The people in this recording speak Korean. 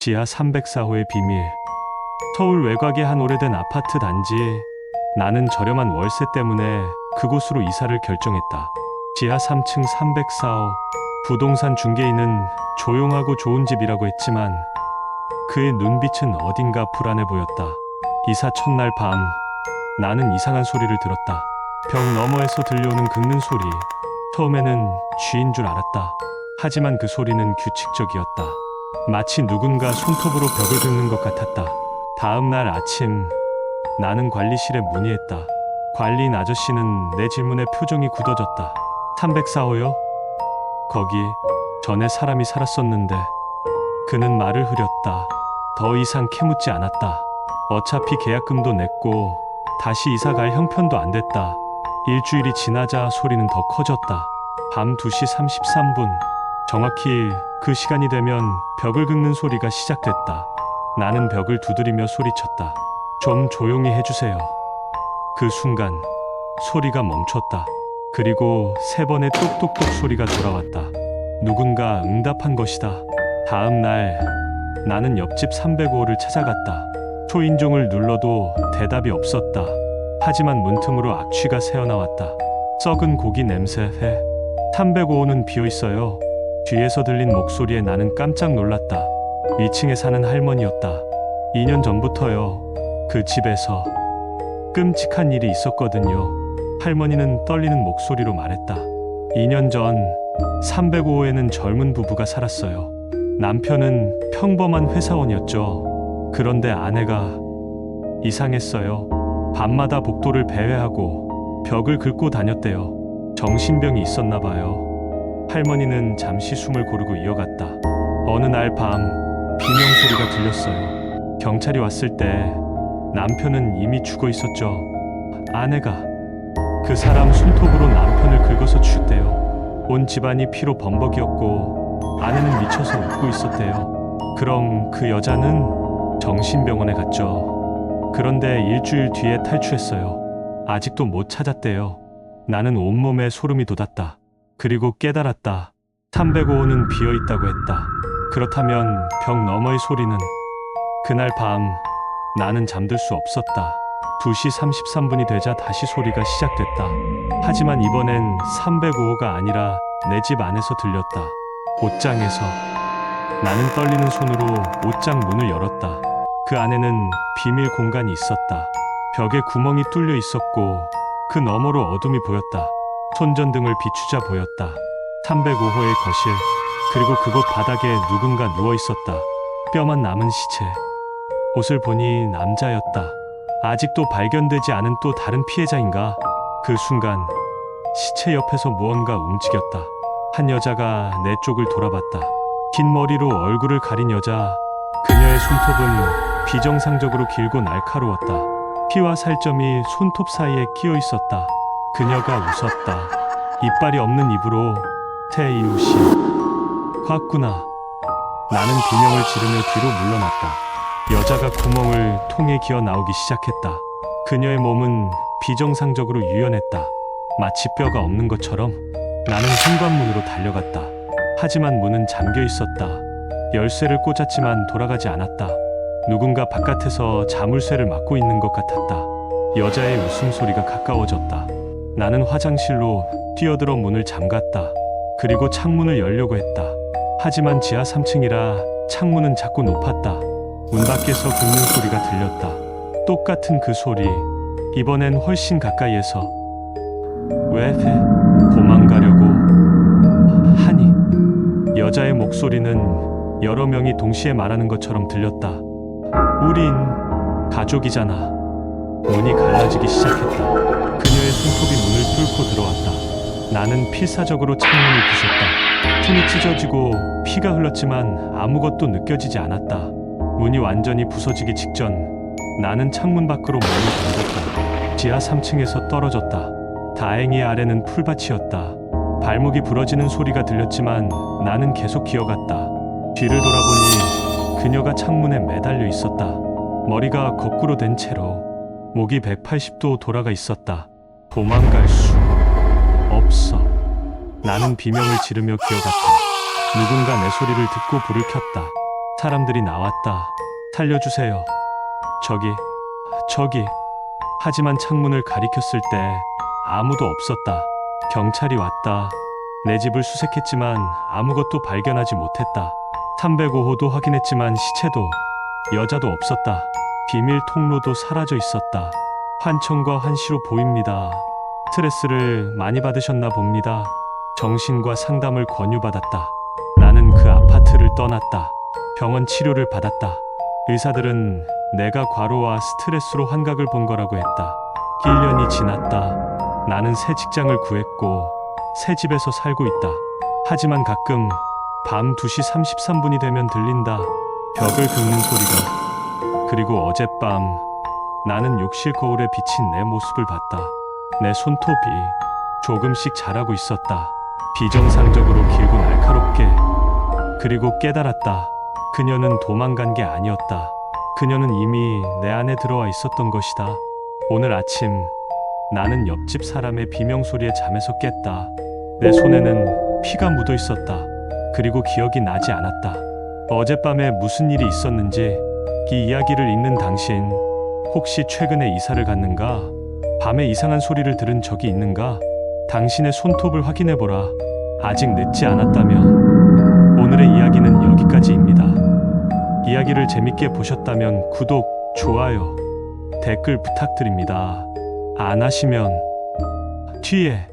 지하 304호의 비밀. 서울 외곽의 한 오래된 아파트 단지에 나는 저렴한 월세 때문에 그곳으로 이사를 결정했다. 지하 3층 304호. 부동산 중개인은 조용하고 좋은 집이라고 했지만 그의 눈빛은 어딘가 불안해 보였다. 이사 첫날 밤, 나는 이상한 소리를 들었다. 벽 너머에서 들려오는 긁는 소리. 처음에는 쥐인 줄 알았다. 하지만 그 소리는 규칙적이었다. 마치 누군가 손톱으로 벽을 긁는 것 같았다. 다음 날 아침, 나는 관리실에 문의했다. 관리인 아저씨는 내 질문에 표정이 굳어졌다. 304호요? 거기 전에 사람이 살았었는데. 그는 말을 흐렸다. 더 이상 캐묻지 않았다. 어차피 계약금도 냈고 다시 이사 갈 형편도 안 됐다. 일주일이 지나자 소리는 더 커졌다. 밤 2시 33분. 정확히 그 시간이 되면 벽을 긁는 소리가 시작됐다. 나는 벽을 두드리며 소리쳤다. 좀 조용히 해주세요. 그 순간 소리가 멈췄다. 그리고 3번의 똑똑똑 소리가 돌아왔다. 누군가 응답한 것이다. 다음 날 나는 옆집 305호를 찾아갔다. 초인종을 눌러도 대답이 없었다. 하지만 문틈으로 악취가 새어나왔다. 썩은 고기 냄새. 305호는 비어있어요. 뒤에서 들린 목소리에 나는 깜짝 놀랐다. 2층에 사는 할머니였다. 2년 전부터요. 그 집에서 끔찍한 일이 있었거든요. 할머니는 떨리는 목소리로 말했다. 2년 전 305호에는 젊은 부부가 살았어요. 남편은 평범한 회사원이었죠. 그런데 아내가 이상했어요. 밤마다 복도를 배회하고 벽을 긁고 다녔대요. 정신병이 있었나 봐요. 할머니는 잠시 숨을 고르고 이어갔다. 어느 날 밤 비명 소리가 들렸어요. 경찰이 왔을 때 남편은 이미 죽어 있었죠. 아내가 그 사람 손톱으로 남편을 긁어서 죽였대요. 온 집안이 피로 범벅이었고 아내는 미쳐서 웃고 있었대요. 그럼 그 여자는 정신병원에 갔죠. 그런데 일주일 뒤에 탈출했어요. 아직도 못 찾았대요. 나는 온몸에 소름이 돋았다. 그리고 깨달았다. 305호는 비어있다고 했다. 그렇다면 벽 너머의 소리는. 그날 밤 나는 잠들 수 없었다. 2시 33분이 되자 다시 소리가 시작됐다. 하지만 이번엔 305호가 아니라 내 집 안에서 들렸다. 옷장에서. 나는 떨리는 손으로 옷장 문을 열었다. 그 안에는 비밀 공간이 있었다. 벽에 구멍이 뚫려 있었고 그 너머로 어둠이 보였다. 손전등을 비추자 보였다. 305호의 거실. 그리고 그곳 바닥에 누군가 누워 있었다. 뼈만 남은 시체. 옷을 보니 남자였다. 아직도 발견되지 않은 또 다른 피해자인가? 그 순간 시체 옆에서 무언가 움직였다. 한 여자가 내 쪽을 돌아봤다. 긴 머리로 얼굴을 가린 여자. 그녀의 손톱은 비정상적으로 길고 날카로웠다. 피와 살점이 손톱 사이에 끼어 있었다. 그녀가 웃었다. 이빨이 없는 입으로 태이우씨 콱구나. 나는 비명을 지르며 뒤로 물러났다. 여자가 구멍을 통해 기어 나오기 시작했다. 그녀의 몸은 비정상적으로 유연했다. 마치 뼈가 없는 것처럼. 나는 현관문으로 달려갔다. 하지만 문은 잠겨 있었다. 열쇠를 꽂았지만 돌아가지 않았다. 누군가 바깥에서 자물쇠를 막고 있는 것 같았다. 여자의 웃음소리가 가까워졌다. 나는 화장실로 뛰어들어 문을 잠갔다. 그리고 창문을 열려고 했다. 하지만 지하 3층이라 창문은 자꾸 높았다. 문 밖에서 긁는 소리가 들렸다. 똑같은 그 소리. 이번엔 훨씬 가까이에서. 왜 도망가려고 하니? 여자의 목소리는 여러 명이 동시에 말하는 것처럼 들렸다. 우린 가족이잖아. 문이 갈라지기 시작했다. 그녀의 손톱이 문을 뚫고 들어왔다. 나는 필사적으로 창문을 부쉈다. 손이 찢어지고 피가 흘렀지만 아무것도 느껴지지 않았다. 문이 완전히 부서지기 직전 나는 창문 밖으로 몸을 던졌다. 지하 3층에서 떨어졌다. 다행히 아래는 풀밭이었다. 발목이 부러지는 소리가 들렸지만 나는 계속 기어갔다. 뒤를 돌아보니 그녀가 창문에 매달려 있었다. 머리가 거꾸로 된 채로 목이 180도 돌아가 있었다. 도망갈 수 없어. 나는 비명을 지르며 기어갔다. 누군가 내 소리를 듣고 불을 켰다. 사람들이 나왔다. 살려주세요. 저기. 하지만 창문을 가리켰을 때 아무도 없었다. 경찰이 왔다. 내 집을 수색했지만 아무것도 발견하지 못했다. 305호도 확인했지만 시체도 여자도 없었다. 비밀 통로도 사라져 있었다. 환청과 환시로 보입니다. 스트레스를 많이 받으셨나 봅니다. 정신과 상담을 권유받았다. 나는 그 아파트를 떠났다. 병원 치료를 받았다. 의사들은 내가 과로와 스트레스로 환각을 본 거라고 했다. 1년이 지났다. 나는 새 직장을 구했고 새 집에서 살고 있다. 하지만 가끔 밤 2시 33분이 되면 들린다. 벽을 긁는 소리가. 그리고 어젯밤 나는 욕실 거울에 비친 내 모습을 봤다. 내 손톱이 조금씩 자라고 있었다. 비정상적으로 길고 날카롭게. 그리고 깨달았다. 그녀는 도망간 게 아니었다. 그녀는 이미 내 안에 들어와 있었던 것이다. 오늘 아침 나는 옆집 사람의 비명소리에 잠에서 깼다. 내 손에는 피가 묻어 있었다. 그리고 기억이 나지 않았다. 어젯밤에 무슨 일이 있었는지. 이 이야기를 읽는 당신, 혹시 최근에 이사를 갔는가? 밤에 이상한 소리를 들은 적이 있는가? 당신의 손톱을 확인해보라. 아직 늦지 않았다면. 오늘의 이야기는 여기까지입니다. 이야기를 재밌게 보셨다면 구독, 좋아요, 댓글 부탁드립니다. 안 하시면 뒤에